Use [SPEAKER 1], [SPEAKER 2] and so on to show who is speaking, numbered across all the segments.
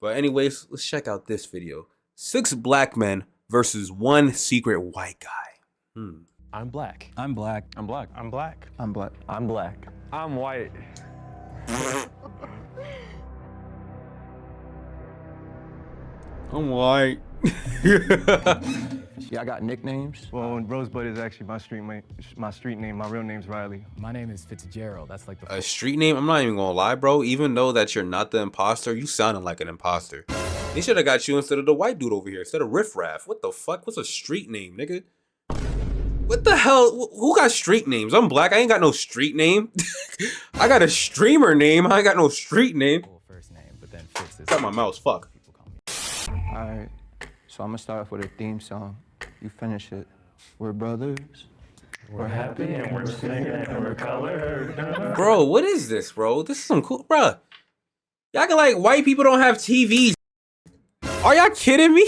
[SPEAKER 1] But anyways, let's check out this video. 6 black men versus 1 secret white guy.
[SPEAKER 2] I'm black.
[SPEAKER 3] I'm black.
[SPEAKER 2] I'm black.
[SPEAKER 4] I'm black.
[SPEAKER 3] I'm black.
[SPEAKER 2] I'm black.
[SPEAKER 4] I'm white.
[SPEAKER 1] I'm white.
[SPEAKER 3] Yeah, I got nicknames.
[SPEAKER 4] Well, Rosebud is actually my street name. My real name's Riley.
[SPEAKER 2] My name is Fitzgerald. That's like the
[SPEAKER 1] A street name? I'm not even gonna lie, bro. Even though that you're not the imposter, you sounding like an imposter. They should have got you instead of the white dude over here, instead of Riff Raff. What the fuck? What's a street name, nigga? What the hell? Who got street names? I'm black. I ain't got no street name. I got a streamer name. I ain't got no street name.
[SPEAKER 2] first name, but then Fitz is.
[SPEAKER 1] Cut my mouse. Fuck.
[SPEAKER 2] People call me.
[SPEAKER 3] All right. So I'm gonna start off with a theme song. You finish it. We're brothers.
[SPEAKER 4] We're happy and we're singing and we're colored.
[SPEAKER 1] Bro, what is this, bro? This is some cool, bro. Y'all can like white people don't have TVs. Are y'all kidding me?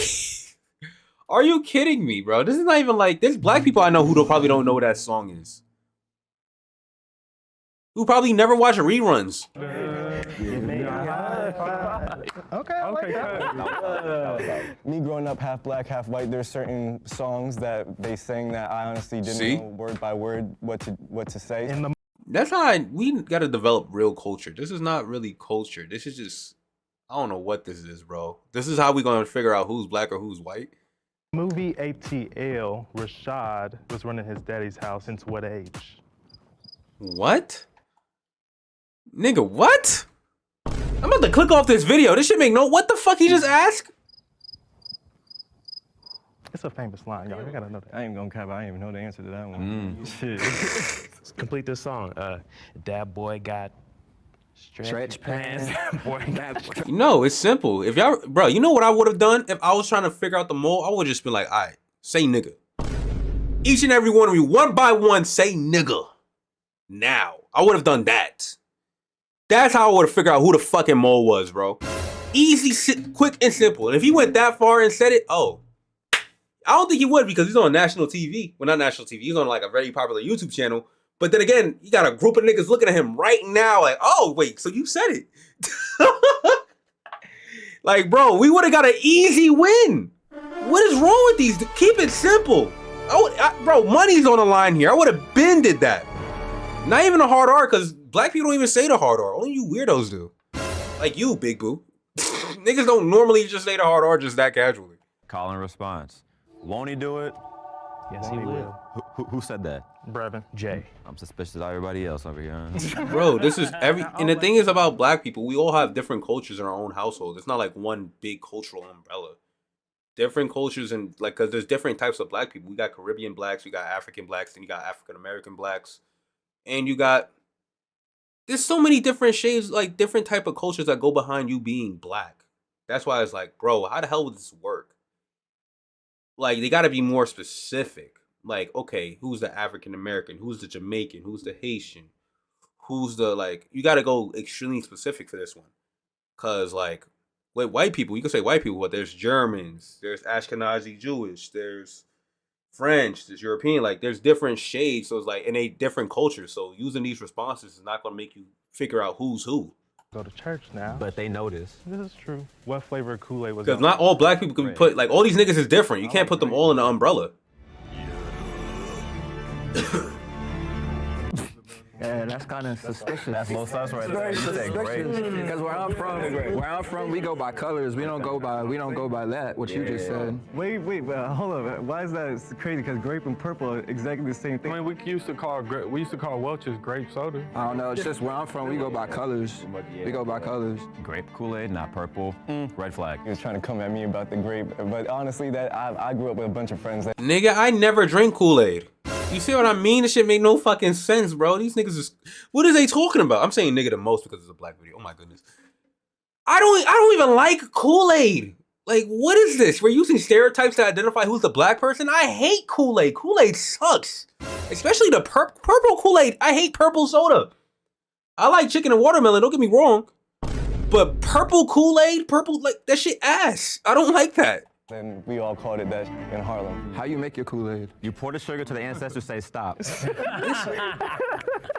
[SPEAKER 1] Are you kidding me, bro? This is not even like, there's black people I know who probably don't know what that song is. Who probably never watch reruns.
[SPEAKER 4] Okay.
[SPEAKER 5] Me growing up half black, half white, there's certain songs that they sang that I honestly didn't know word by word what to say.
[SPEAKER 1] That's how we gotta develop real culture. This is not really culture. This is just, I don't know what this is, bro. This is how we gonna figure out who's black or who's white.
[SPEAKER 4] Movie ATL, Rashad was running his daddy's house since what age?
[SPEAKER 1] What? Nigga, what? I'm about to click off this video. This shit make no, what the fuck he just asked?
[SPEAKER 4] It's a famous line, y'all. You gotta know that.
[SPEAKER 5] I ain't gonna cap, I ain't even know the answer to that one. Shit.
[SPEAKER 2] Complete this song. That boy got stretch pants. Boy got.
[SPEAKER 1] No, it's simple. If y'all, bro, you know what I would have done if I was trying to figure out the mole? I would just been like, all right, say nigga. Each and every one of you, one by one, say nigga. Now, I would have done that. That's how I would have figured out who the fucking mole was, bro. Easy, quick, and simple. And if he went that far and said it, oh, I don't think he would because he's on national TV. Well, not national TV. He's on like a very popular YouTube channel. But then again, you got a group of niggas looking at him right now like, oh, wait, so you said it. Like, bro, we would have got an easy win. What is wrong with these? Keep it simple. Bro, money's on the line here. I would have been did that. Not even a hard R, because black people don't even say the hard R. Only you weirdos do. Like you, Big Boo. Niggas don't normally just say the hard R just that casually.
[SPEAKER 6] Call and response. Won't he do it?
[SPEAKER 2] Yes, he will.
[SPEAKER 6] Who said that?
[SPEAKER 4] Brevin.
[SPEAKER 2] Jay.
[SPEAKER 6] I'm suspicious of everybody else over here.
[SPEAKER 1] Bro, this is and the thing is about black people, we all have different cultures in our own household. It's not like one big cultural umbrella. Different cultures and like, cause there's different types of black people. We got Caribbean blacks, we got African blacks, then you got African American blacks. And you got, there's so many different shades, like different type of cultures that go behind you being black. That's why it's like, bro, how the hell would this work? Like, they got to be more specific. Like, okay, who's the African American? Who's the Jamaican? Who's the Haitian? Who's the, like, you got to go extremely specific for this one. Because, like, with white people, you can say white people, but there's Germans, there's Ashkenazi Jewish, there's French, there's European, like there's different shades, so it's like in a different culture. So using these responses is not gonna make you figure out who's who.
[SPEAKER 4] Go to church now.
[SPEAKER 2] But they notice.
[SPEAKER 4] This is true. What flavor of Kool-Aid was
[SPEAKER 1] Because not all black people can be put, like all these niggas is different. You can't put them all in the umbrella.
[SPEAKER 3] Yeah, that's kind of suspicious.
[SPEAKER 6] That's low sus right there. You said great.
[SPEAKER 3] Because where I'm from, we go by colors. We don't go by that. What you just said.
[SPEAKER 5] Wait, hold up. Why is that crazy? Because grape and purple are exactly the same thing.
[SPEAKER 4] I mean, we used to call Welch's grape soda.
[SPEAKER 3] I don't know. It's just where I'm from. We go by colors. We go by colors.
[SPEAKER 6] Grape Kool-Aid, not purple. Red flag.
[SPEAKER 5] He was trying to come at me about the grape, but honestly, that I grew up with a bunch of friends that.
[SPEAKER 1] Nigga, I never drink Kool-Aid. You see what I mean? This shit make no fucking sense, bro. These niggas is, what are they talking about? I'm saying nigga the most because it's a black video. Oh my goodness. I don't even like Kool-Aid. Like, what is this? We're using stereotypes to identify who's the black person? I hate Kool-Aid. Kool-Aid sucks. Especially the purple Kool-Aid. I hate purple soda. I like chicken and watermelon, don't get me wrong. But purple Kool-Aid, like, that shit ass. I don't like that.
[SPEAKER 5] And we all called it that in Harlem.
[SPEAKER 3] How you make your Kool-Aid?
[SPEAKER 6] You pour the sugar till the ancestors say stop.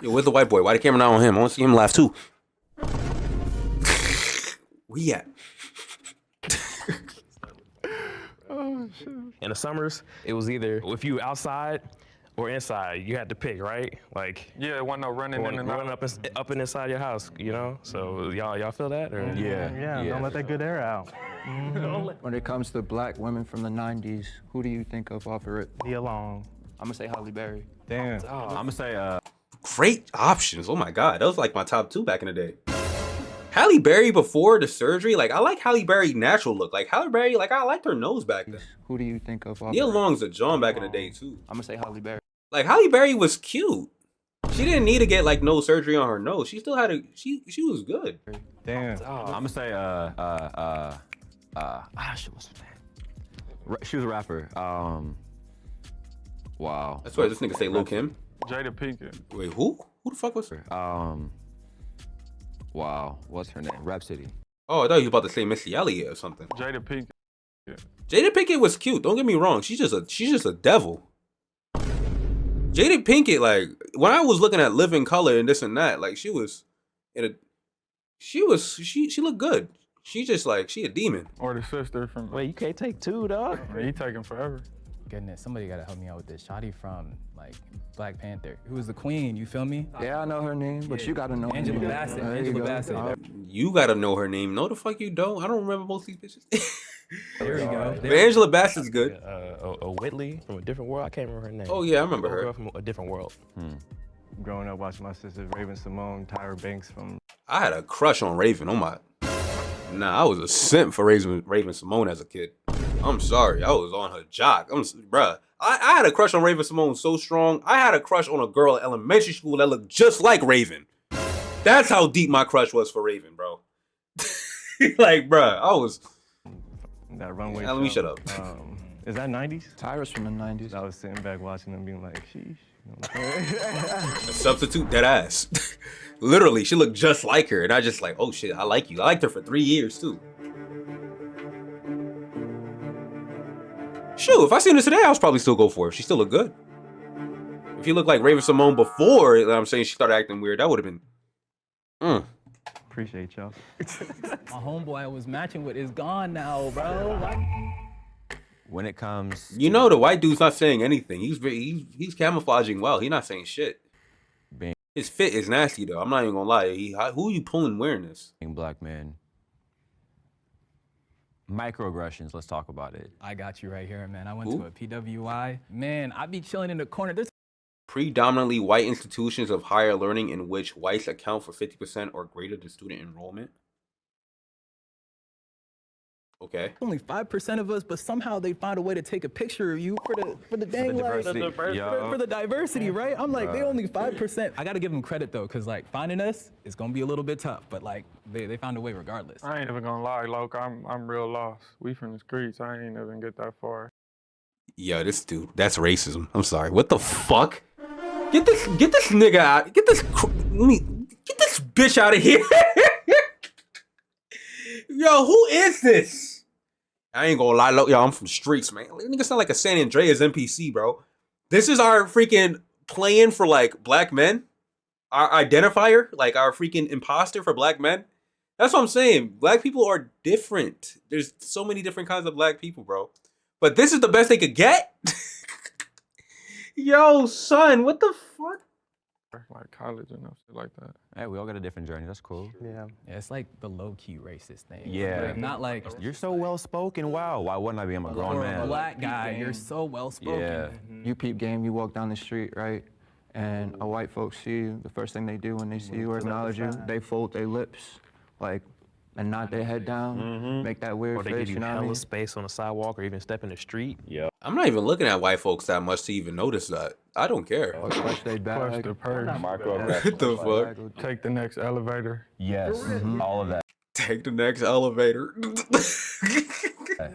[SPEAKER 1] Yo, where's the white boy? Why the camera not on him? I want to see him laugh too. Where he at?
[SPEAKER 2] In the summers, it was either if you outside or inside, you had to pick, right? Like
[SPEAKER 7] Yeah, it wasn't no running in and out.
[SPEAKER 2] running up and inside your house, you know. So y'all feel that? Or?
[SPEAKER 4] Yeah, don't let that good air out.
[SPEAKER 3] When it comes to black women from the 90s, who do you think of off of it?
[SPEAKER 4] Nia Long.
[SPEAKER 3] I'm gonna say Halle Berry.
[SPEAKER 5] Damn.
[SPEAKER 6] I'm gonna say
[SPEAKER 1] Great options. Oh my god, that was like my top 2 back in the day. Halle Berry before the surgery, like I like Halle Berry natural look. Like Halle Berry, like I liked her nose back then.
[SPEAKER 3] Who do you think of off
[SPEAKER 1] Nia
[SPEAKER 3] of it?
[SPEAKER 1] Long's a John back in the day too.
[SPEAKER 3] I'm gonna say Halle Berry.
[SPEAKER 1] Like Halle Berry was cute. She didn't need to get like nose surgery on her nose. She still had a she was good.
[SPEAKER 5] Damn.
[SPEAKER 6] I'm gonna say shit, what's her name? She was a rapper. Wow.
[SPEAKER 1] That's why this nigga say Lil Kim.
[SPEAKER 7] Jada Pinkett.
[SPEAKER 1] Wait, who? Who the fuck was her?
[SPEAKER 6] Wow. What's her name? Rhapsody.
[SPEAKER 1] Oh, I thought you was about to say Missy Elliott or something.
[SPEAKER 7] Jada Pinkett.
[SPEAKER 1] Jada Pinkett was cute. Don't get me wrong. She's just a devil. Jada Pinkett, like when I was looking at Living Color and this and that, like she looked good. She just like she a demon.
[SPEAKER 7] Or the sister from.
[SPEAKER 2] Wait, you can't take 2, dog.
[SPEAKER 7] He taking forever.
[SPEAKER 8] Goodness, somebody gotta help me out with this. Shotty from like Black Panther, who was the queen. You feel me?
[SPEAKER 3] Yeah, I know her name, but you gotta know her
[SPEAKER 8] Angela
[SPEAKER 3] name.
[SPEAKER 8] Bassett.
[SPEAKER 3] There you
[SPEAKER 8] Angela
[SPEAKER 3] go.
[SPEAKER 8] Bassett.
[SPEAKER 1] You gotta know her name. No, the fuck you don't. I don't remember both these bitches.
[SPEAKER 8] There we go.
[SPEAKER 1] But Angela Bassett's good.
[SPEAKER 2] A Whitley from a different world. I can't remember her name.
[SPEAKER 1] Oh yeah, I remember
[SPEAKER 2] Girl
[SPEAKER 1] her.
[SPEAKER 2] from a different world.
[SPEAKER 5] Growing up watching my sisters, Raven Simone, Tyra Banks from.
[SPEAKER 1] I had a crush on Raven. Oh my. Nah, I was a simp for Raven Simone as a kid. I'm sorry, I was on her jock. Bruh. I had a crush on Raven Simone so strong. I had a crush on a girl at elementary school that looked just like Raven. That's how deep my crush was for Raven, bro. Like, bruh, I was.
[SPEAKER 5] That runway.
[SPEAKER 1] Let me shut up.
[SPEAKER 5] Is that 90s?
[SPEAKER 3] Tyra's from the 90s.
[SPEAKER 5] I was sitting back watching them being like, sheesh.
[SPEAKER 1] Substitute that ass. Literally, she looked just like her. And I just like, oh shit, I like you. I liked her for 3 years too. Shoot, if I seen her today, I would probably still go for her. She still look good. If you look like Raven Simone before, I'm saying she started acting weird, that would have been.
[SPEAKER 5] Appreciate y'all.
[SPEAKER 8] My homeboy I was matching with is gone now, bro.
[SPEAKER 6] When it comes,
[SPEAKER 1] You know the white dude's not saying anything. He's camouflaging well. He's not saying shit.
[SPEAKER 6] Being-
[SPEAKER 1] His fit is nasty though. I'm not even gonna lie. Who are you pulling wearing this?
[SPEAKER 6] black men, microaggressions. Let's talk about it.
[SPEAKER 8] I got you right here, man. I went
[SPEAKER 1] Who?
[SPEAKER 8] to a PWI. Man, I be chilling in the corner. There's
[SPEAKER 1] Predominantly white institutions of higher learning in which whites account for 50% or greater to student enrollment. Okay.
[SPEAKER 8] only 5% of us, but somehow they found a way to take a picture of you for the dang like for the diversity, right? I'm like, they only 5%. I gotta give them credit though, cause like finding us is gonna be a little bit tough, but like they found a way regardless.
[SPEAKER 7] I ain't even gonna lie, Loke. I'm real lost. We from the streets. I ain't even get that far.
[SPEAKER 1] Yo, this dude, that's racism. I'm sorry. What the fuck? Get this nigga out. Get this bitch out of here. Yo, who is this? I ain't gonna lie, look, yo, I'm from streets, man. Nigga sound like a San Andreas NPC, bro. This is our freaking plan for like black men. Our identifier, like our freaking imposter for black men. That's what I'm saying. Black people are different. There's so many different kinds of black people, bro. But this is the best they could get? Yo, son, what the fuck?
[SPEAKER 7] Like college and shit like that.
[SPEAKER 6] Hey, we all got a different journey. That's cool.
[SPEAKER 5] Yeah.
[SPEAKER 8] Yeah, it's like the low-key racist thing.
[SPEAKER 6] Yeah.
[SPEAKER 8] Like, not like
[SPEAKER 6] You're so well spoken. Wow. Why wouldn't I be? I'm a grown
[SPEAKER 8] for a
[SPEAKER 6] man.
[SPEAKER 8] black guy, you're so well-spoken.
[SPEAKER 6] Yeah.
[SPEAKER 3] You peep game, you walk down the street, right? And a white folks see you, the first thing they do when they see you or acknowledge you, they fold their lips, like, and nod their head down, make that weird
[SPEAKER 2] Or they
[SPEAKER 3] face,
[SPEAKER 2] give you
[SPEAKER 3] you know what I
[SPEAKER 2] hella
[SPEAKER 3] mean?
[SPEAKER 2] space on the sidewalk or even step in the street. Yeah.
[SPEAKER 1] I'm not even looking at white folks that much to even notice that. I don't care.
[SPEAKER 3] Or clutch their
[SPEAKER 7] Plus
[SPEAKER 3] bag.
[SPEAKER 7] the purse.
[SPEAKER 1] What the fuck?
[SPEAKER 7] Take the next elevator.
[SPEAKER 6] Yes. All of that.
[SPEAKER 1] Take the next elevator.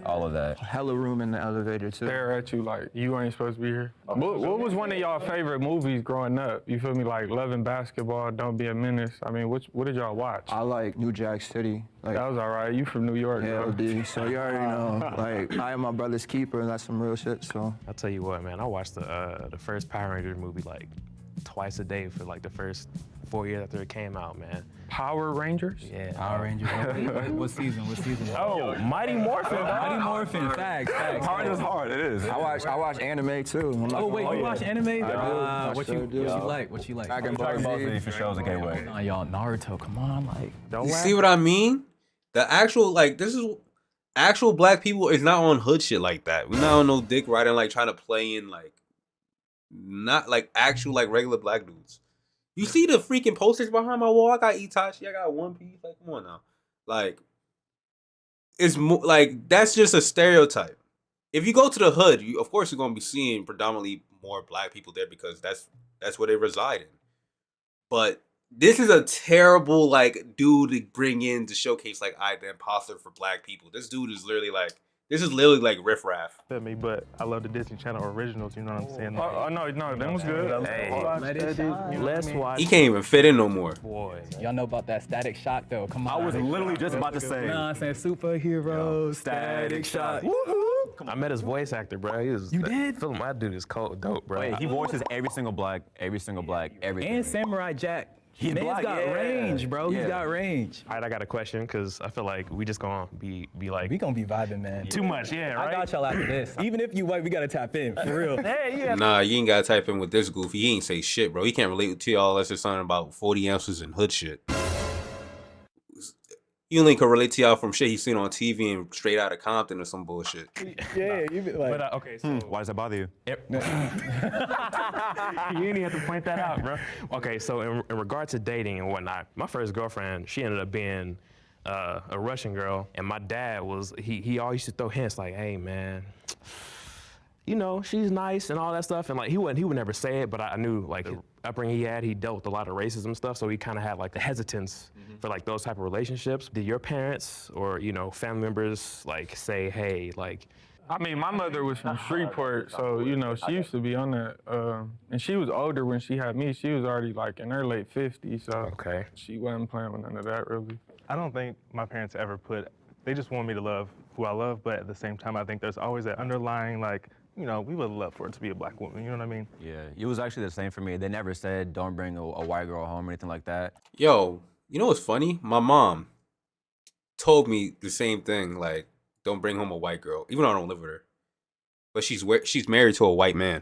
[SPEAKER 6] All of that.
[SPEAKER 3] Hella room in the elevator, too.
[SPEAKER 7] Stare at you like you ain't supposed to be here. What was one of y'all favorite movies growing up? You feel me? Like Loving Basketball, Don't Be a Menace. I mean, what did y'all watch?
[SPEAKER 3] I like New Jack City. Like,
[SPEAKER 7] That was all right. You from New York,
[SPEAKER 3] yeah,
[SPEAKER 7] bro.
[SPEAKER 3] OD. So you already know, like, I am my brother's keeper, and that's some real shit, so.
[SPEAKER 2] I'll tell you what, man. I watched the first Power Rangers movie like twice a day for like the first 4 years after it came out, man.
[SPEAKER 7] Power Rangers?
[SPEAKER 2] Yeah.
[SPEAKER 8] Power Rangers. What season? What season?
[SPEAKER 7] Oh, Mighty Morphin.
[SPEAKER 8] Mighty Morphin. Facts.
[SPEAKER 6] Hard is hard. It is.
[SPEAKER 3] I watch anime too. I'm not
[SPEAKER 8] Oh wait,
[SPEAKER 3] gonna
[SPEAKER 8] you
[SPEAKER 3] lie.
[SPEAKER 8] watch anime?
[SPEAKER 3] I
[SPEAKER 8] What
[SPEAKER 3] sure
[SPEAKER 8] you
[SPEAKER 3] do.
[SPEAKER 8] like? What you like?
[SPEAKER 3] Dragon
[SPEAKER 6] Dragon Ball
[SPEAKER 3] Ball
[SPEAKER 6] Z
[SPEAKER 3] Z.
[SPEAKER 6] for shows and gateway.
[SPEAKER 8] Nah, y'all Naruto. Come on, like.
[SPEAKER 1] You see what I mean? The actual this is actual black people is not on hood shit like that. We're not on no dick riding like trying to play in like not like actual like regular black dudes. You see the freaking posters behind my wall? I got Itachi, I got One Piece. Like, come on now. Like, it's more like that's just a stereotype. If you go to the hood, you of course you're gonna be seeing predominantly more black people there because that's where they reside in. But this is a terrible like dude to bring in to showcase like the imposter for black people. This dude is literally like like riffraff.
[SPEAKER 4] Feel me? But I love the Disney Channel originals. You know what I'm saying?
[SPEAKER 7] Oh, no, that was good.
[SPEAKER 2] Hey, let's watch.
[SPEAKER 1] He can't even fit in no more.
[SPEAKER 2] Boy.
[SPEAKER 8] Y'all know about that Static Shock though? Come on.
[SPEAKER 6] I was literally just about to say.
[SPEAKER 8] You know what I'm saying? Superheroes, Static Shock. Woohoo!
[SPEAKER 2] I met his voice actor, bro. He was.
[SPEAKER 8] You did?
[SPEAKER 2] Philip, my dude is cold, dope, bro.
[SPEAKER 6] Wait, he voices every single black, everything.
[SPEAKER 8] And Samurai Jack.
[SPEAKER 6] He's
[SPEAKER 8] Man's
[SPEAKER 6] black,
[SPEAKER 8] got
[SPEAKER 6] yeah.
[SPEAKER 8] range, bro.
[SPEAKER 6] Yeah.
[SPEAKER 8] He's got range.
[SPEAKER 2] All right, I got a question because I feel like we just gonna be like
[SPEAKER 8] We gonna be vibing, man.
[SPEAKER 2] too much, yeah, right?
[SPEAKER 8] I got y'all after this. Even if you white, we gotta tap in, for real.
[SPEAKER 2] Hey, yeah.
[SPEAKER 1] Nah, you ain't gotta type in with this goofy. He ain't say shit, bro. He can't relate to y'all unless it's something about 40 ounces and hood shit. You only can relate to y'all from shit he's seen on TV and straight out of Compton or some bullshit.
[SPEAKER 8] Yeah, you be like.
[SPEAKER 2] But okay, so
[SPEAKER 6] Why does that bother you?
[SPEAKER 2] you didn't even have to point that out, bro. Okay, so in regard to dating and whatnot, my first girlfriend, she ended up being a Russian girl, and my dad was he always used to throw hints like, "Hey, man, you know, she's nice and all that stuff," and like he would never say it, but I knew like the upbringing he dealt with a lot of racism stuff, so he kind of had like the hesitance for like those type of relationships. Did your parents or family members like say, "Hey, like"?
[SPEAKER 7] I mean, my mother was from Shreveport, so, she used to be on that. And she was older when she had me. She was already, like, in her late 50s, so
[SPEAKER 2] Okay.
[SPEAKER 7] she wasn't playing with none of that, really.
[SPEAKER 4] I don't think my parents ever they just want me to love who I love, but at the same time, I think there's always that underlying, like, we would love for it to be a black woman, you know what I mean?
[SPEAKER 6] Yeah, it was actually the same for me. They never said don't bring a white girl home or anything like that.
[SPEAKER 1] Yo, you know what's funny? My mom told me the same thing, like, don't bring home a white girl, even though I don't live with her. But she's married to a white man.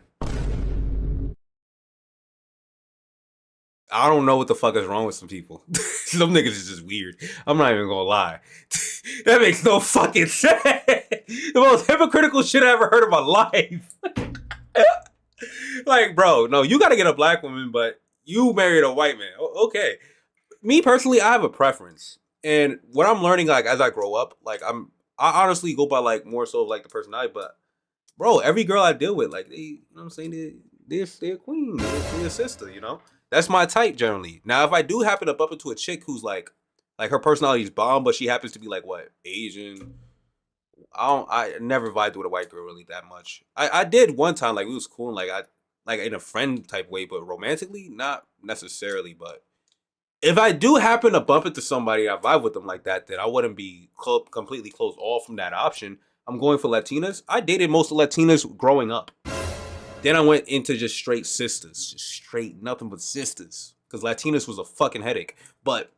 [SPEAKER 1] I don't know what the fuck is wrong with some people. Some niggas is just weird. I'm not even gonna lie. That makes no fucking sense. The most hypocritical shit I ever heard in my life. Like, bro, no, you gotta get a black woman, but you married a white man. Okay. Me personally, I have a preference. And what I'm learning, like, as I grow up, like, I honestly go by, like, more so of, like, the personality, but, bro, every girl I deal with, like, they, you know what I'm saying, they're a queen, they're a sister, you know? That's my type, generally. Now, if I do happen to bump into a chick who's, like her personality is bomb, but she happens to be, like, what, Asian, I never vibed with a white girl really that much. I did one time, like, we was cool, and, like, in a friend type way, but romantically, not necessarily, but if I do happen to bump into somebody I vibe with them like that, then I wouldn't be completely closed off from that option. I'm going for Latinas. I dated most of Latinas growing up. Then I went into just straight sisters. Just straight, nothing but sisters. Because Latinas was a fucking headache. But,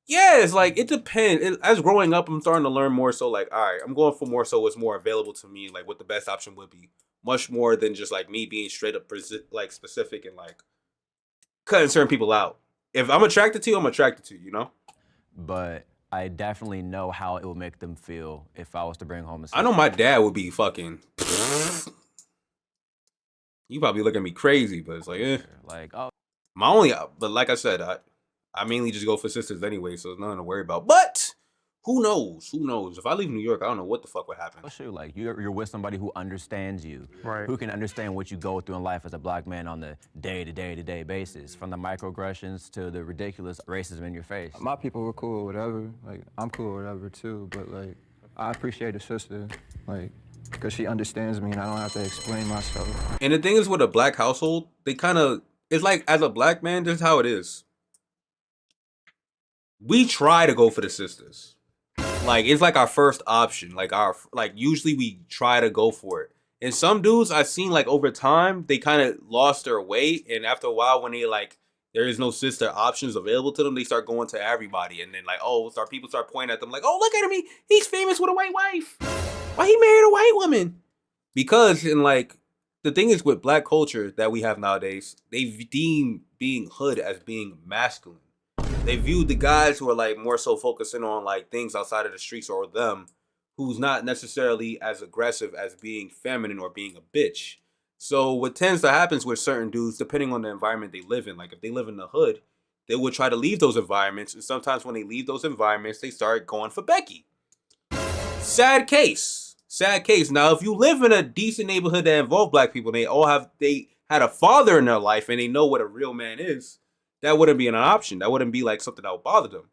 [SPEAKER 1] yeah, it's like, it depends. As growing up, I'm starting to learn more so, like, all right, I'm going for more so what's more available to me, like, what the best option would be. Much more than just, like, me being straight up, like, specific and, like, cutting certain people out. If I'm attracted to you, I'm attracted to you, you know?
[SPEAKER 6] But I definitely know how it would make them feel if I was to bring home a sister.
[SPEAKER 1] I know my dad would be fucking... You probably look at me crazy, but it's like, eh.
[SPEAKER 6] Like, oh.
[SPEAKER 1] But like I said, I mainly just go for sisters anyway, so there's nothing to worry about. But who knows? Who knows? If I leave New York, I don't know what the fuck would happen.
[SPEAKER 6] Sure, like you're with somebody who understands you,
[SPEAKER 7] Right.
[SPEAKER 6] who can understand what you go through in life as a black man on the day-to-day basis, from the microaggressions to the ridiculous racism in your face.
[SPEAKER 3] My people were cool or whatever. Like, I'm cool or whatever too, but like, I appreciate a sister, like, because she understands me and I don't have to explain myself.
[SPEAKER 1] And the thing is, with a black household, they kind of, it's like, as a black man, this is how it is. We try to go for the sisters. Like, it's like our first option. Like, usually we try to go for it. And some dudes I've seen like over time, they kind of lost their way. And after a while, when they like, there is no sister options available to them, they start going to everybody. And then like, people start pointing at them like, oh, look at him. He's famous with a white wife. Why he married a white woman? Because in like, the thing is with black culture that we have nowadays, they deem being hood as being masculine. They view the guys who are like more so focusing on like things outside of the streets or them, who's not necessarily as aggressive as being feminine or being a bitch. So what tends to happen with certain dudes, depending on the environment they live in, like if they live in the hood, they would try to leave those environments. And sometimes when they leave those environments, they start going for Becky. Sad case. Now, if you live in a decent neighborhood that involve black people, they had a father in their life and they know what a real man is, that wouldn't be an option. That wouldn't be like something that would bother them.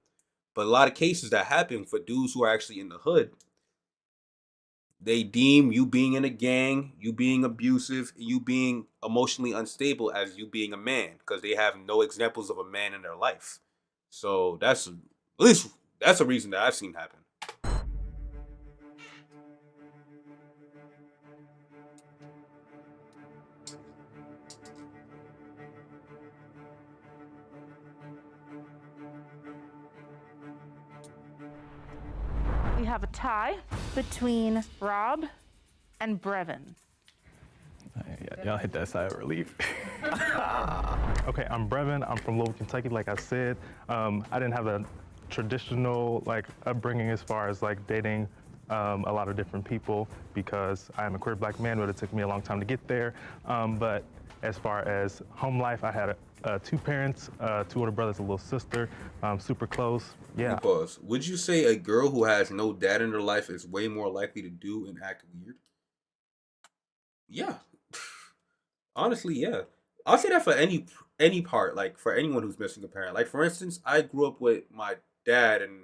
[SPEAKER 1] But a lot of cases that happen for dudes who are actually in the hood, they deem you being in a gang, you being abusive, you being emotionally unstable as you being a man, because they have no examples of a man in their life. So that's a reason that I've seen happen.
[SPEAKER 9] We have a tie between Rob and Brevin.
[SPEAKER 4] Y'all hit that sigh of relief. Okay, I'm Brevin. I'm from Louisville, Kentucky. Like I said, I didn't have a traditional like upbringing as far as like dating a lot of different people because I am a queer black man, but it took me a long time to get there. But as far as home life, I had 2 parents, 2 older brothers, a little sister, super close. Yeah.
[SPEAKER 1] Pause. Would you say a girl who has no dad in her life is way more likely to do and act weird? Yeah. Honestly, yeah. I'll say that for any part, like for anyone who's missing a parent. Like for instance, I grew up with my dad and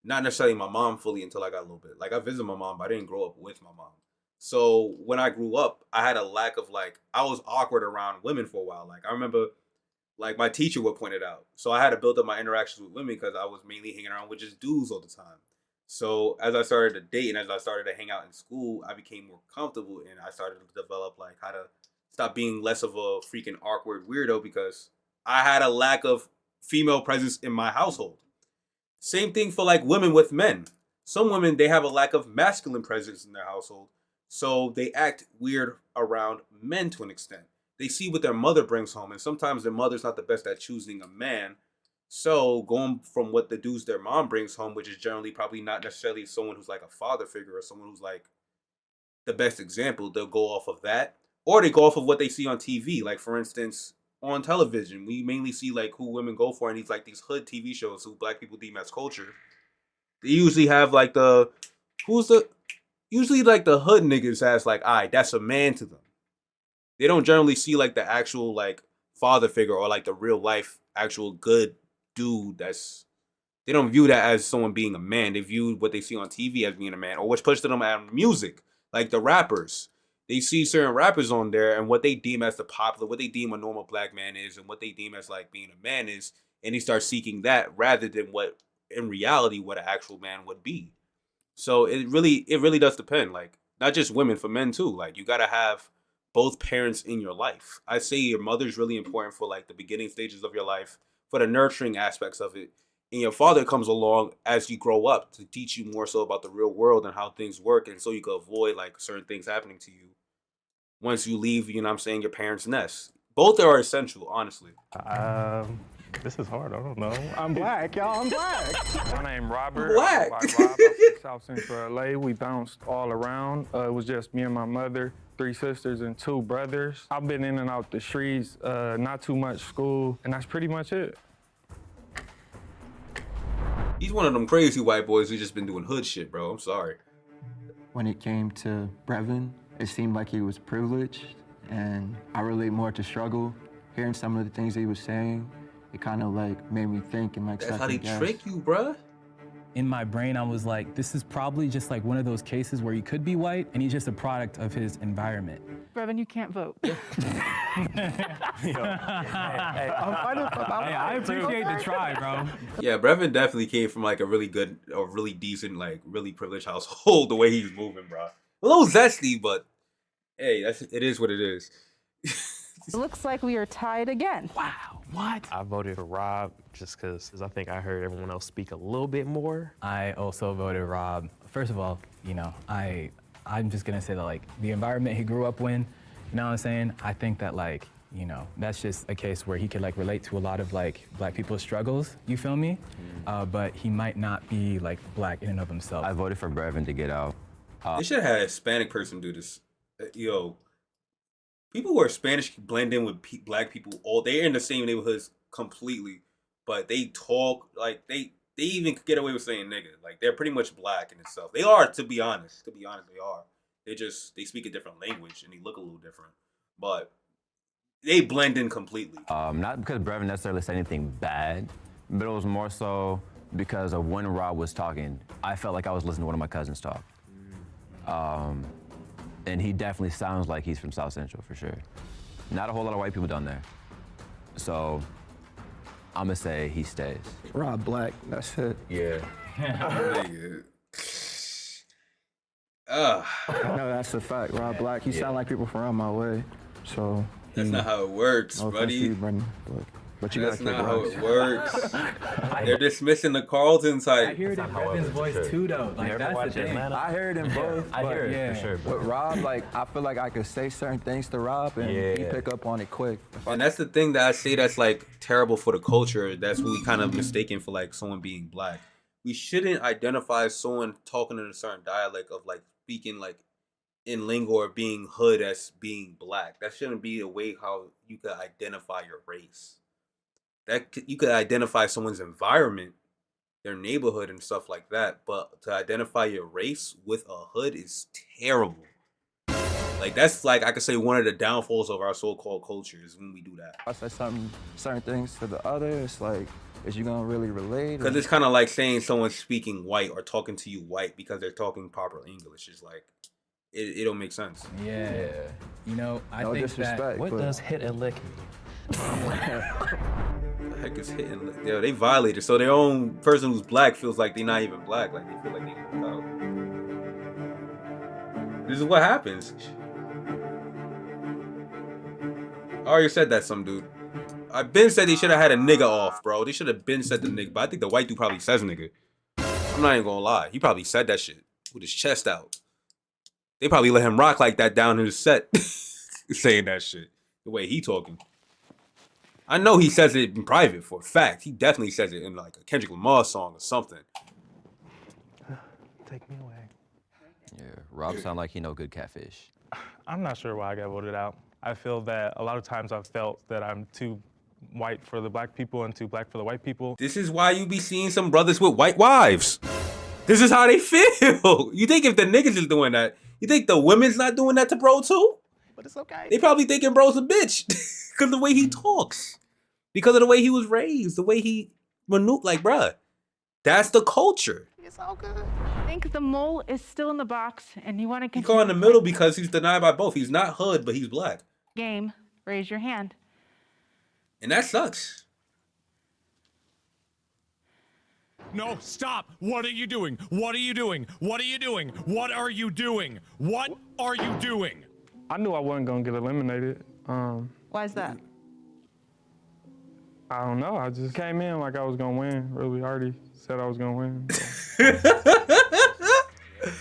[SPEAKER 1] not necessarily my mom fully until I got a little bit. Like I visited my mom, but I didn't grow up with my mom. So when I grew up, I had a lack of like, I was awkward around women for a while. Like I remember like my teacher would point it out. So I had to build up my interactions with women because I was mainly hanging around with just dudes all the time. So as I started to date and as I started to hang out in school, I became more comfortable and I started to develop like how to stop being less of a freaking awkward weirdo because I had a lack of female presence in my household. Same thing for like women with men. Some women, they have a lack of masculine presence in their household. So they act weird around men to an extent. They see what their mother brings home, and sometimes their mother's not the best at choosing a man. So going from what the dudes their mom brings home, which is generally probably not necessarily someone who's like a father figure or someone who's like the best example, they'll go off of that. Or they go off of what they see on TV. Like for instance, on television, we mainly see like who women go for in these hood TV shows who black people deem as culture. They usually have like usually like the hood niggas as like, alright, that's a man to them. They don't generally see like the actual like father figure or like the real life actual good dude they don't view that as someone being a man. They view what they see on TV as being a man, or which pushes them at music, like the rappers. They see certain rappers on there and what they deem as what they deem a normal black man is and what they deem as like being a man is, and they start seeking that rather than what in reality what an actual man would be. So it really does depend. Like not just women, for men too. Like you gotta have both parents in your life. I say your mother's really important for like the beginning stages of your life, for the nurturing aspects of it. And your father comes along as you grow up to teach you more so about the real world and how things work. And so you can avoid like certain things happening to you once you leave, you know what I'm saying, your parents' nest. Both are essential, honestly.
[SPEAKER 4] This is hard. I don't know. I'm black, y'all. I'm black.
[SPEAKER 7] My name Robert.
[SPEAKER 1] Black.
[SPEAKER 7] I'm from South Central LA. We bounced all around. It was just me and my mother, 3 sisters and 2 brothers. I've been in and out the streets, not too much school, and that's pretty much it.
[SPEAKER 1] He's one of them crazy white boys who just been doing hood shit, bro. I'm sorry.
[SPEAKER 3] When it came to Brevin, it seemed like he was privileged, and I relate more to struggle. Hearing some of the things he was saying, it kind of like made me think and like
[SPEAKER 1] That's how they trick you, bruh.
[SPEAKER 8] In my brain, I was like, this is probably just like one of those cases where he could be white and he's just a product of his environment.
[SPEAKER 9] Brevin, you can't vote.
[SPEAKER 8] I appreciate the try, bro.
[SPEAKER 1] Yeah, Brevin definitely came from like a really good or really decent, like really privileged household, the way he's moving, bro. A little zesty, but Hey, it is what it is.
[SPEAKER 9] It looks like we are tied again.
[SPEAKER 2] Wow, what? I voted for Rob just because I think I heard everyone else speak a little bit more.
[SPEAKER 8] I also voted Rob. First of all, you know, I'm just gonna say that like the environment he grew up in, you know what I'm saying? I think that like, you know, that's just a case where he could like relate to a lot of like black people's struggles, you feel me? But he might not be like black in and of himself.
[SPEAKER 6] I voted for Brevin to get out.
[SPEAKER 1] They should have had a Hispanic person do this. Yo, people who are Spanish blend in with black people. They're in the same neighborhoods completely, but they talk like they even could get away with saying nigga. Like they're pretty much black in itself. They are, to be honest. To be honest, they are. They speak a different language and they look a little different, but they blend in completely.
[SPEAKER 6] Not because Brevin necessarily said anything bad, but it was more so because of when Rob was talking. I felt like I was listening to one of my cousins talk. And he definitely sounds like he's from South Central for sure. Not a whole lot of white people down there. So I'm gonna say he stays.
[SPEAKER 3] Rob Black, that's it.
[SPEAKER 6] Yeah.
[SPEAKER 1] Nigga.
[SPEAKER 3] No, that's a fact. Rob Black, he sound like people from my way. So
[SPEAKER 1] That's not how it works,
[SPEAKER 3] no offense to
[SPEAKER 1] buddy.
[SPEAKER 3] you, Brendan, but you
[SPEAKER 1] That's
[SPEAKER 3] gotta kick
[SPEAKER 1] not how
[SPEAKER 3] rocks.
[SPEAKER 1] it works. They're dismissing the Carlton
[SPEAKER 8] I
[SPEAKER 1] type.
[SPEAKER 8] hear it in Brevin's voice too though. Like that's the thing.
[SPEAKER 3] I heard him both.
[SPEAKER 6] I hear it
[SPEAKER 8] yeah.
[SPEAKER 6] for sure.
[SPEAKER 3] But Rob, like, I feel like I could say certain things to Rob and he
[SPEAKER 6] Yeah.
[SPEAKER 3] pick up on it quick.
[SPEAKER 1] And that's the thing that I say that's like terrible for the culture. That's what we kind of mistaken for like someone being black. We shouldn't identify someone talking in a certain dialect of like speaking like in lingo or being hood as being black. That shouldn't be a way how you could identify your race. You could identify someone's environment, their neighborhood and stuff like that. But to identify your race with a hood is terrible. Like that's like I could say one of the downfalls of our so-called culture is when we do that.
[SPEAKER 3] I say certain things to the other, it's like, is you gonna really relate?
[SPEAKER 1] Because it's kind of like saying someone's speaking white or talking to you white because they're talking proper English. It's like it don't make sense.
[SPEAKER 8] Yeah. You know, I
[SPEAKER 3] No
[SPEAKER 8] think
[SPEAKER 3] disrespect,
[SPEAKER 8] that
[SPEAKER 2] What
[SPEAKER 3] but
[SPEAKER 2] does hit and lick mean?
[SPEAKER 1] The heck is hitting? Yo, they violated. So their own person who's black feels like they're not even black. Like they feel like they left out. This is what happens. I already said that, some dude. I've been said they should have had a nigga off, bro. They should have been said the nigga. But I think the white dude probably says nigga. I'm not even gonna lie. He probably said that shit with his chest out. They probably let him rock like that down in his set, saying that shit the way he talking. I know he says it in private for a fact. He definitely says it in like a Kendrick Lamar song or something.
[SPEAKER 4] Take me away.
[SPEAKER 6] Yeah, Rob sound like he know good catfish.
[SPEAKER 4] I'm not sure why I got voted out. I feel that a lot of times I've felt that I'm too white for the black people and too black for the white people.
[SPEAKER 1] This is why you be seeing some brothers with white wives. This is how they feel. You think if the niggas is doing that, you think the women's not doing that to bro too?
[SPEAKER 4] But it's okay.
[SPEAKER 1] They probably thinking bro's a bitch because of the way he talks, because of the way he was raised, the way he maneuvered. Like, bruh, that's the culture.
[SPEAKER 4] It's all good.
[SPEAKER 9] I think the mole is still in the box, and you want to
[SPEAKER 1] He
[SPEAKER 9] continue
[SPEAKER 1] caught in the middle because he's denied by both. He's not hood, but he's black,
[SPEAKER 9] the game. Raise your hand.
[SPEAKER 1] and that sucks.
[SPEAKER 10] No, stop. What are you doing? What are you doing? What are you doing? What are you doing? What are you doing?
[SPEAKER 7] I knew I wasn't gonna get eliminated.
[SPEAKER 9] Why is that?
[SPEAKER 7] I don't know. I just came in like I was gonna win. Really, I already said I was gonna win.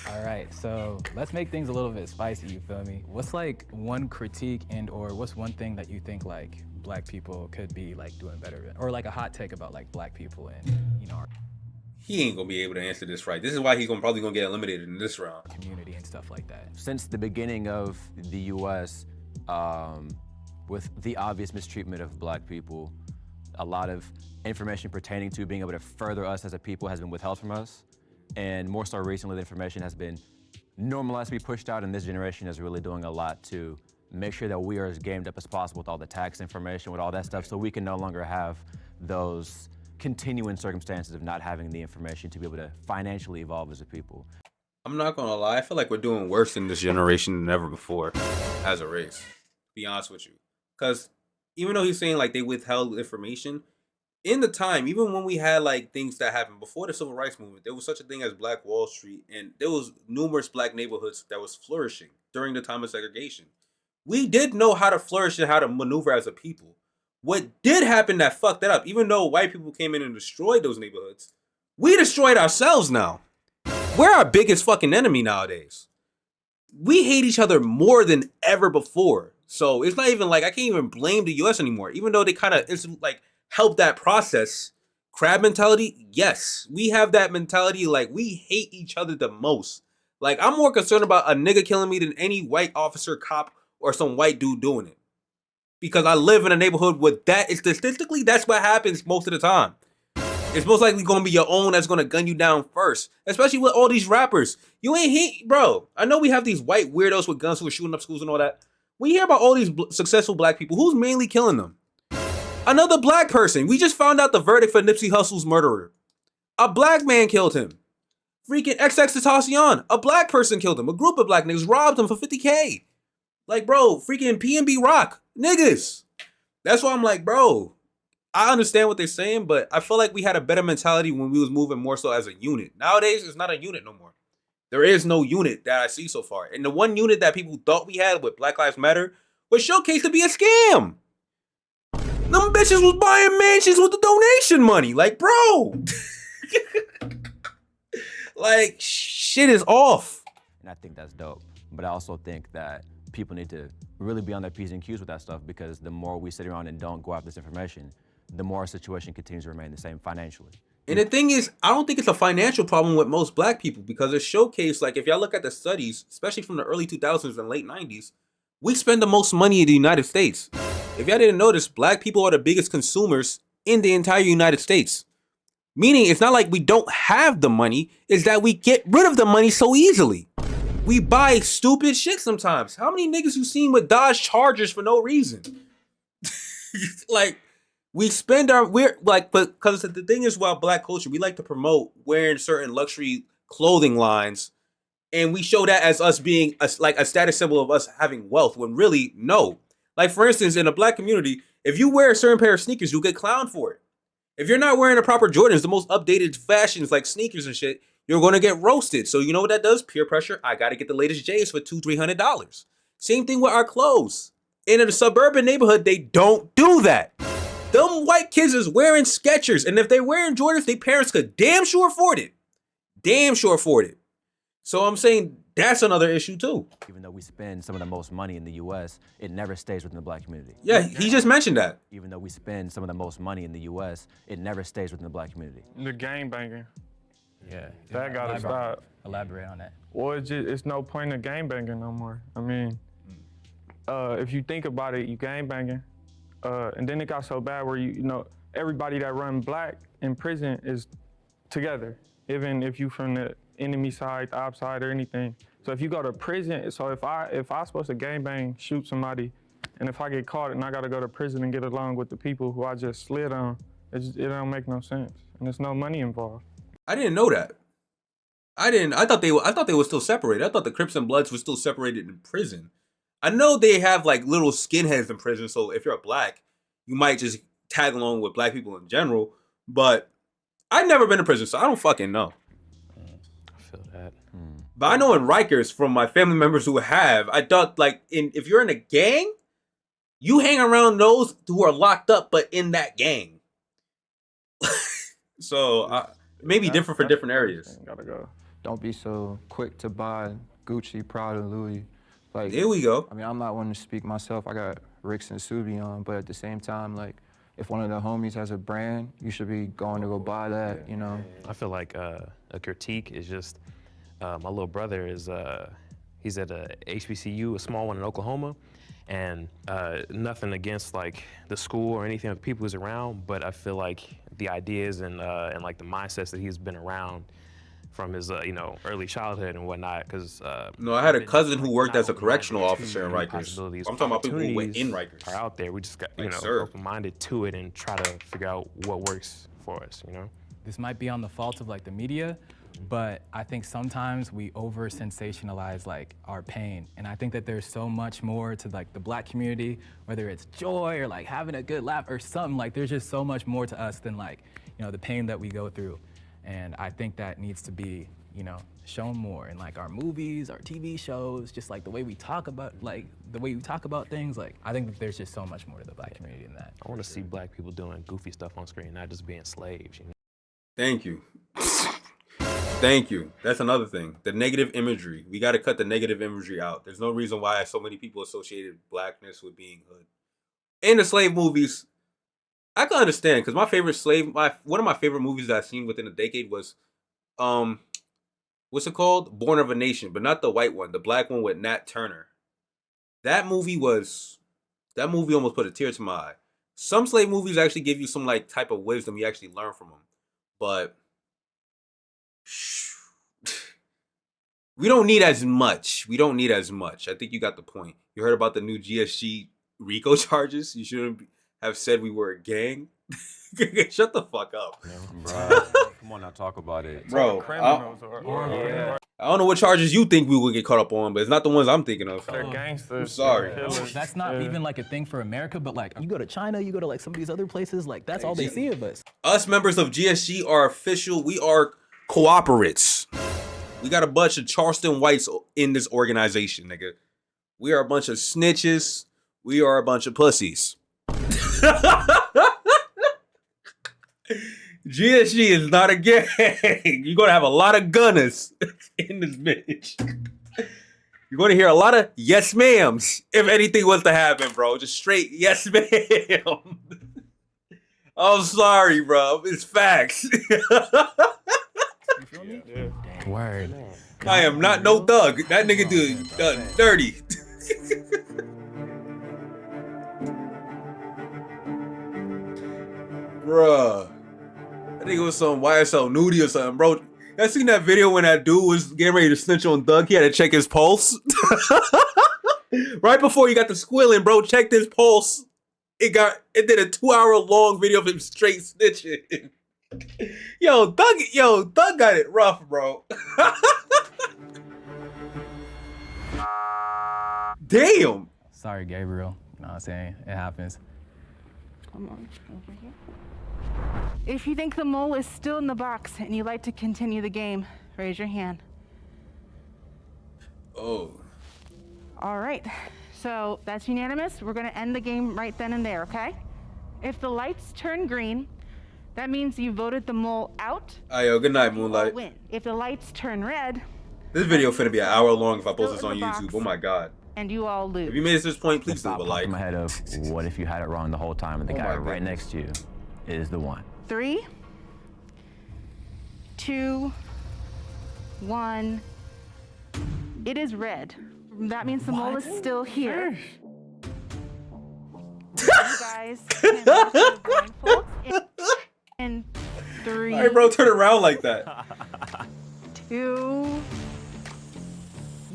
[SPEAKER 8] All right, so let's make things a little bit spicy, you feel me? What's like one critique and or what's one thing that you think like black people could be like doing better or like a hot take about like black people and, you know, our
[SPEAKER 1] He ain't gonna be able to answer this right. This is why he's probably gonna get eliminated in this round.
[SPEAKER 8] community and stuff like that?
[SPEAKER 6] Since the beginning of the U.S., with the obvious mistreatment of black people, a lot of information pertaining to being able to further us as a people has been withheld from us. And more so recently, the information has been normalized to be pushed out, and this generation is really doing a lot to make sure that we are as gamed up as possible with all the tax information, with all that stuff, so we can no longer have those continuing circumstances of not having the information to be able to financially evolve as a people.
[SPEAKER 1] I'm not gonna lie. I feel like we're doing worse in this generation than ever before as a race. To be honest with you, because even though he's saying like they withheld information, in the time, even when we had like things that happened before the civil rights movement, there was such a thing as Black Wall Street, and there was numerous black neighborhoods that was flourishing during the time of segregation. We did know how to flourish and how to maneuver as a people. What did happen that fucked that up, even though white people came in and destroyed those neighborhoods, we destroyed ourselves now. We're our biggest fucking enemy nowadays. We hate each other more than ever before. So it's not even like I can't even blame the US anymore, even though they kind of like help that process. Crab mentality, yes. We have that mentality like we hate each other the most. Like I'm more concerned about a nigga killing me than any white officer, cop, or some white dude doing it. Because I live in a neighborhood with that. It's statistically, that's what happens most of the time. It's most likely going to be your own that's going to gun you down first. Especially with all these rappers. You ain't hate, bro. I know we have these white weirdos with guns who are shooting up schools and all that. When you hear about all these successful black people, who's mainly killing them? Another black person. We just found out the verdict for Nipsey Hussle's murderer. A black man killed him. Freaking XXXTentacion. A black person killed him. A group of black niggas robbed him for $50K. Like, bro, freaking PNB Rock. Niggas. That's why I'm like, bro, I understand what they're saying, but I feel like we had a better mentality when we was moving more so as a unit. Nowadays, it's not a unit no more. There is no unit that I see so far. And the one unit that people thought we had with Black Lives Matter was showcased to be a scam. Them bitches was buying mansions with the donation money. Like, bro. Like, shit is off.
[SPEAKER 6] And I think that's dope. But I also think that people need to really be on their P's and Q's with that stuff, because the more we sit around and don't go after this information, the more our situation continues to remain the same financially.
[SPEAKER 1] And the thing is, I don't think it's a financial problem with most black people, because it's showcased, like if y'all look at the studies, especially from the early 2000s and late 90s, we spend the most money in the United States. If y'all didn't notice, black people are the biggest consumers in the entire United States. Meaning it's not like we don't have the money, it's that we get rid of the money so easily. We buy stupid shit sometimes. How many niggas you seen with Dodge Chargers for no reason? Like, we spend but because the thing is about black culture, we like to promote wearing certain luxury clothing lines, and we show that as us being a status symbol of us having wealth, when really, no. Like, for instance, in a black community, if you wear a certain pair of sneakers, you'll get clowned for it. If you're not wearing the proper Jordans, the most updated fashions like sneakers and shit, you're going to get roasted. So you know what that does? Peer pressure. I got to get the latest J's for $200-$300. Same thing with our clothes. In a suburban neighborhood, they don't do that. Them white kids is wearing Skechers, and if they wearing Jordans, their parents could damn sure afford it. Damn sure afford it. So I'm saying that's another issue too.
[SPEAKER 6] Even though we spend some of the most money in the US, it never stays within the black community.
[SPEAKER 1] Yeah, he just mentioned that.
[SPEAKER 6] Even though we spend some of the most money in the US, it never stays within the black community.
[SPEAKER 7] The gang banging.
[SPEAKER 11] Yeah.
[SPEAKER 7] That gotta stop.
[SPEAKER 11] Elaborate on that.
[SPEAKER 7] Well, it's no point in gang banging no more. I mean, if you think about it, you gang banging, and then it got so bad where you know everybody that run black in prison is together, even if you from the enemy side, the op side, or anything. So if you go to prison, so if I supposed to gang bang, shoot somebody, and if I get caught and I gotta go to prison and get along with the people who I just slid on, it don't make no sense, and there's no money involved.
[SPEAKER 1] I didn't know that. I thought they were still separated. I thought the Crips and Bloods were still separated in prison. I know they have like little skinheads in prison, so if you're a black, you might just tag along with black people in general. But I've never been to prison, so I don't fucking know.
[SPEAKER 2] I feel that.
[SPEAKER 1] But I know in Rikers, from my family members who have, I thought like if you're in a gang, you hang around those who are locked up, but in that gang. So maybe different for different areas.
[SPEAKER 7] Gotta go.
[SPEAKER 3] Don't be so quick to buy Gucci, Prada, Louis. Like,
[SPEAKER 1] here we go.
[SPEAKER 3] I mean, I'm not one to speak myself. I got Ricks and Subi on, but at the same time, like, if one of the homies has a brand, you should be going to go buy that, you know?
[SPEAKER 2] I feel like a critique is just, my little brother is, he's at a HBCU, a small one in Oklahoma, and nothing against like the school or anything of the people who's around, but I feel like the ideas and like the mindsets that he's been around from his early childhood and whatnot. Because
[SPEAKER 1] no, I had a cousin who worked as a correctional officer in Rikers. I'm talking about people who went in Rikers.
[SPEAKER 2] Are out there. We just got open-minded to it and try to figure out what works for us. You know.
[SPEAKER 11] This might be on the fault of like the media,
[SPEAKER 8] But I think sometimes we over sensationalize like our pain. And I think that there's so much more to like the Black community, whether it's joy or like having a good laugh or something, like there's just so much more to us than like, you know, the pain that we go through. And I think that needs to be, you know, shown more in like our movies, our TV shows, just like the way we talk about, like the way we talk about things. Like I think that there's just so much more to the Black community than that.
[SPEAKER 2] I want to see Black people doing goofy stuff on screen, not just being slaves. You know?
[SPEAKER 1] Thank you. Thank you. That's another thing. The negative imagery. We got to cut the negative imagery out. There's no reason why so many people associated Blackness with being hood. In the slave movies, I can understand because one of my favorite movies that I've seen within a decade was, what's it called? Born of a Nation, but not the white one, the black one with Nat Turner. That movie almost put a tear to my eye. Some slave movies actually give you some like type of wisdom you actually learn from them, but we don't need as much. I think you got the point. You heard about the new GSG RICO charges? You shouldn't have said we were a gang. Shut the fuck up.
[SPEAKER 6] Bro, come on now, talk about it.
[SPEAKER 1] Bro, I don't know what charges you think we would get caught up on, but it's not the ones I'm thinking of.
[SPEAKER 7] They're gangsters.
[SPEAKER 1] I'm sorry.
[SPEAKER 8] That's not even like a thing for America, but like you go to China, you go to like some of these other places, like that's all they see of us.
[SPEAKER 1] Us members of GSG are official. We are cooperates. We got a bunch of Charleston whites in this organization, nigga. We are a bunch of snitches. We are a bunch of pussies. GSG is not a gang. You're going to have a lot of gunners in this bitch. You're going to hear a lot of yes ma'ams if anything was to happen, bro. Just straight yes ma'am. I'm sorry, bro. It's facts.
[SPEAKER 8] You feel me?
[SPEAKER 2] Yeah. Word.
[SPEAKER 1] I am not no thug. That nigga done dirty. Bruh. I think it was some YSL nudie or something, bro. I seen that video when that dude was getting ready to snitch on Thug. He had to check his pulse. Right before he got the squilling, bro, checked his pulse. It did a 2-hour long video of him straight snitching. Yo, Thug got it rough, bro. Damn.
[SPEAKER 8] Sorry, Gabriel. You know what I'm saying? It happens.
[SPEAKER 9] Come on, over here. If you think the mole is still in the box and you'd like to continue the game, raise your hand.
[SPEAKER 1] Oh.
[SPEAKER 9] All right, so that's unanimous. We're gonna end the game right then and there, okay? If the lights turn green, that means you voted the mole out.
[SPEAKER 1] Alright, yo, good night, Moonlight.
[SPEAKER 9] Win. If the lights turn red,
[SPEAKER 1] this video finna be an hour long if I post this on YouTube. Oh my god.
[SPEAKER 9] And you all lose.
[SPEAKER 1] If you made it to this point, please leave a like.
[SPEAKER 6] In my head of what if you had it wrong the whole time and the guy right next to you is the one.
[SPEAKER 9] 3, 2, 1. It is red. That means the mole is still here. You guys can blindfold in 3.
[SPEAKER 1] Alright, bro, turn around like that.
[SPEAKER 9] 2,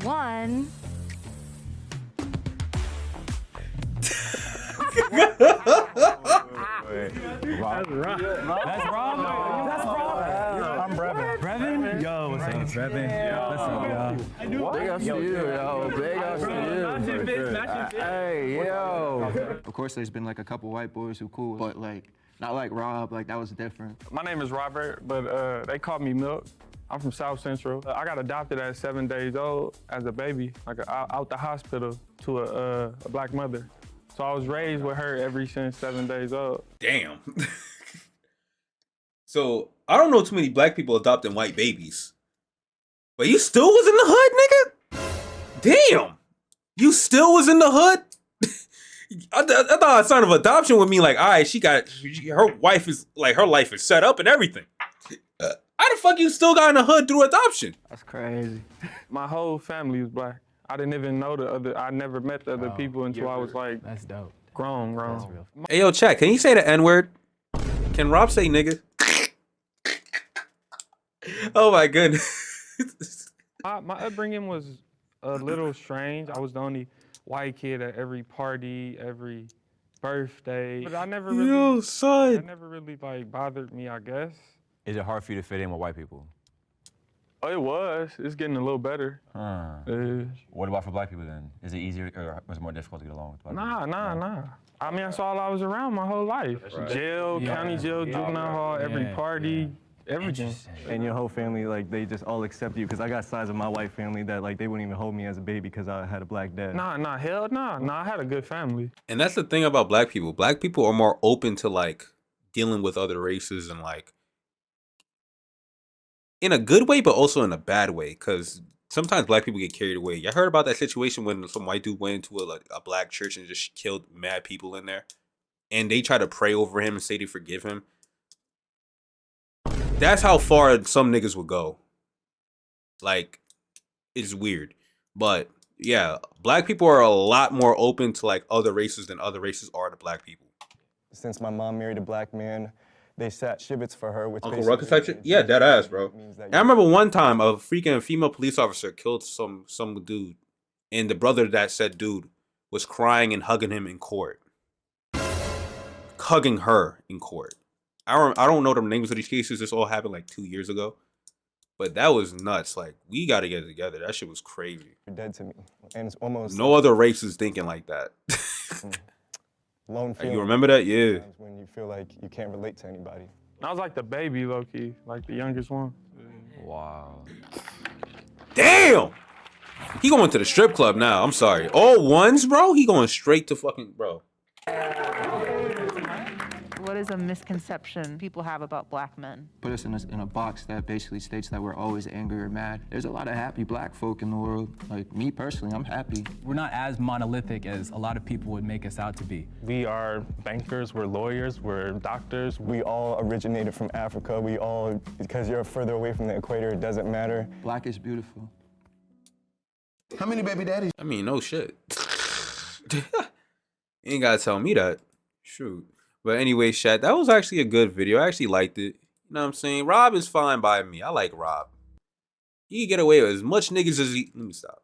[SPEAKER 9] 1.
[SPEAKER 8] That's Rob. That's Rob. I'm Brevin. Brevin? Yo, what's up, Brevin? What's up, y'all?
[SPEAKER 3] Big ups to you, yo. Big ups to you. Hey, yo. Of course, there's been like a couple white boys who cool, but like not like Rob. Like that was different.
[SPEAKER 7] My name is Robert, but they call me Milk. I'm from South Central. I got adopted at 7 days old as a baby, like out the hospital to a black mother. So I was raised with her ever since 7 days old.
[SPEAKER 1] Damn. So I don't know too many black people adopting white babies. But you still was in the hood, nigga? Damn. You still was in the hood? I thought a sign of adoption would mean like, all right, her wife is like, her life is set up and everything. How the fuck you still got in the hood through adoption?
[SPEAKER 3] That's crazy.
[SPEAKER 7] My whole family was black. I didn't even know I never met the other people until I was like,
[SPEAKER 8] that's dope.
[SPEAKER 7] Grown.
[SPEAKER 8] That's real.
[SPEAKER 1] Hey, yo, chat, can you say the N-word? Can Rob say nigga? Oh my goodness.
[SPEAKER 7] My upbringing was a little strange. I was the only white kid at every party, every birthday. But I never really, like bothered me, I guess.
[SPEAKER 6] Is it hard for you to fit in with white people?
[SPEAKER 7] Oh, it was. It's getting a little better.
[SPEAKER 6] What about for black people then? Is it easier or was it more difficult to get along with black people?
[SPEAKER 7] Nah. I mean, that's all I was around my whole life. Jail, county jail, juvenile hall, every party, everything.
[SPEAKER 5] And your whole family, like, they just all accept you? Because I got sides of my white family that, like, they wouldn't even hold me as a baby because I had a black dad.
[SPEAKER 7] Hell nah. I had a good family.
[SPEAKER 1] And that's the thing about black people. Black people are more open to, like, dealing with other races and, like, in a good way, but also in a bad way. Because sometimes black people get carried away. You heard about that situation when some white dude went into a black church and just killed mad people in there? And they try to pray over him and say they forgive him. That's how far some niggas would go. Like, it's weird. But, yeah, black people are a lot more open to, like, other races than other races are to black people.
[SPEAKER 5] Since my mom married a black man, they sat shivets for her, which
[SPEAKER 1] Uncle Ruckus type shit? Yeah, dead ass, bro. And I remember one time a freaking female police officer killed some dude. And the brother that said dude was crying and hugging him in court. Hugging her in court. I don't know the names of these cases. This all happened like 2 years ago. But that was nuts. Like, we got to get together. That shit was crazy.
[SPEAKER 5] You're dead to me. And it's almost...
[SPEAKER 1] No other race is thinking like that.
[SPEAKER 5] Lone feeling.
[SPEAKER 1] You remember that? Yeah.
[SPEAKER 5] When you feel like you can't relate to anybody.
[SPEAKER 7] I was like the baby, low-key, like the youngest one.
[SPEAKER 6] Wow.
[SPEAKER 1] Damn! He going to the strip club now. I'm sorry. All ones, bro? He going straight to fucking, bro.
[SPEAKER 9] What is a misconception people have about black men?
[SPEAKER 3] Put us in a box that basically states that we're always angry or mad. There's a lot of happy black folk in the world. Like, me personally, I'm happy.
[SPEAKER 8] We're not as monolithic as a lot of people would make us out to be.
[SPEAKER 4] We are bankers, we're lawyers, we're doctors.
[SPEAKER 5] We all originated from Africa. We all, because you're further away from the equator, it doesn't matter.
[SPEAKER 3] Black is beautiful.
[SPEAKER 11] How many baby daddies?
[SPEAKER 1] I mean, no shit. You ain't gotta tell me that. Shoot. But anyway, chat, that was actually a good video. I actually liked it. You know what I'm saying? Rob is fine by me. I like Rob. He can get away with as much niggas as he... Let me stop.